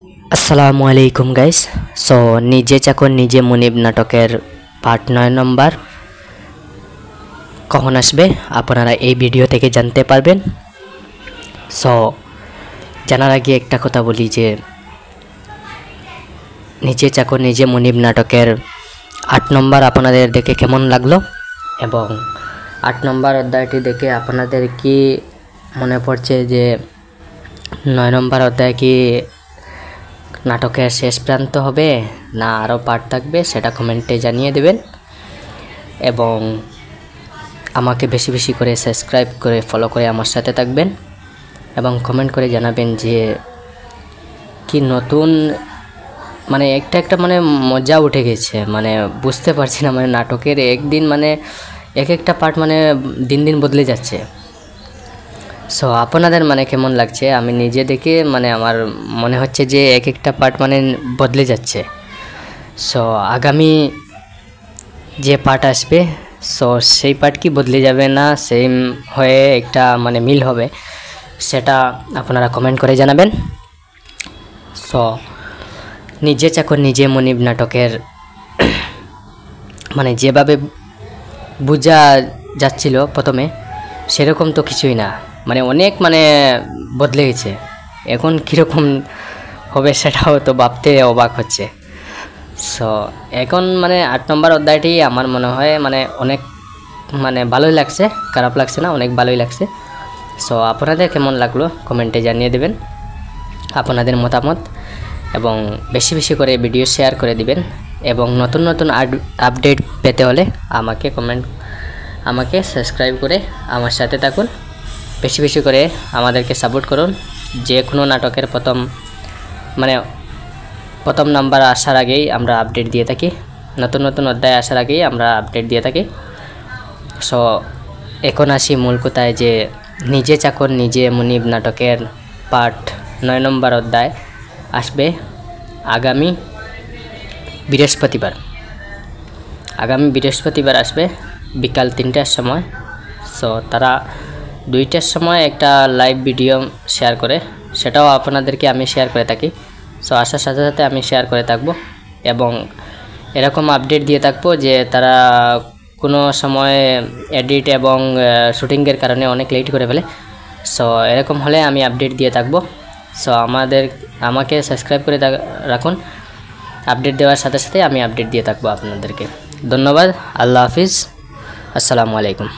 আসসালামু আলাইকুম guys. So নিজে চাকর নিজে মুনিব নাটকের পার্ট 9 নম্বর কখন আসবে আপনারা এই ভিডিও থেকে জানতে পারবেন। সো জানার আগে একটা কথা বলি যে নিজে চাকর নিজে মুনিব নাটকের 8 নম্বর আপনাদের দেখে কেমন লাগলো এবং 8 নম্বর অধ্যায়টি দেখে আপনাদের কি মনে পড়ছে যে 9 নম্বর অধ্যায় কি নাটকের শেষ প্রান্ত হবে না আরও পার্ট থাকবে সেটা কমেন্টে জানিয়ে দেবেন এবং আমাকে বেশি বেশি করে সাবস্ক্রাইব করে ফলো করে আমার সাথে থাকবেন এবং কমেন্ট করে জানাবেন যে কি নতুন মানে একটা মানে মজা উঠে গেছে, মানে বুঝতে পারছি না, মানে নাটকের একদিন মানে একটা পার্ট মানে দিন দিন বদলে যাচ্ছে। সো আপনাদের মানে কেমন লাগছে? আমি নিজে দেখে মানে আমার মনে হচ্ছে যে একটা পার্ট মানে বদলে যাচ্ছে। সো আগামী যে পার্ট আসবে সো সেই পার্ট কি বদলে যাবে না সেম হয়ে একটা মানে মিল হবে সেটা আপনারা কমেন্ট করে জানাবেন। সো নিজে চাকর নিজে মুনিব নাটকের মানে যেভাবে বোঝা যাচ্ছিল প্রথমে সেরকম তো কিছুই না, মানে অনেক মানে বদলে গেছে। এখন কীরকম হবে সেটাও তো ভাবতে অবাক হচ্ছে। সো এখন মানে 8 নম্বর অধ্যায়টি আমার মনে হয় মানে অনেক মানে ভালোই লাগছে, খারাপ লাগছে না, অনেক ভালোই লাগছে। সো আপনাদের কেমন লাগলো কমেন্টে জানিয়ে দেবেন আপনাদের মতামত এবং বেশি বেশি করে ভিডিও শেয়ার করে দিবেন এবং নতুন নতুন আপডেট পেতে হলে আমাকে সাবস্ক্রাইব করে আমার সাথে থাকুন, বেশি বেশি করে আমাদেরকে সাপোর্ট করুন। যে কোনো নাটকের প্রথম নাম্বার আসার আগেই আমরা আপডেট দিয়ে থাকি, নতুন নতুন অধ্যায় আসার আগেই আমরা আপডেট দিয়ে থাকি। সো এখন আসি মূল কথায় যে নিজে চাকর নিজে মুনিব নাটকের পার্ট 9 নম্বর অধ্যায় আসবে আগামী বৃহস্পতিবার আসবে বিকাল 3টার সময়। সো তারা 2টার সময় একটা লাইভ ভিডিও শেয়ার করে, সেটাও আপনাদেরকে আমি শেয়ার করে থাকি। সো আসার সাথে সাথে আমি শেয়ার করে থাকবো এবং এরকম আপডেট দিয়ে থাকবো যে তারা কোনো সময় এডিট এবং শুটিংয়ের কারণে অনেক লেট করে ফেলে। সো এরকম হলে আমি আপডেট দিয়ে থাকবো। সো আমাকে সাবস্ক্রাইব করে রাখুন, আপডেট দেওয়ার সাথে সাথে আমি আপডেট দিয়ে থাকবো আপনাদেরকে। ধন্যবাদ, আল্লাহ হাফিজ, আসসালামু আলাইকুম।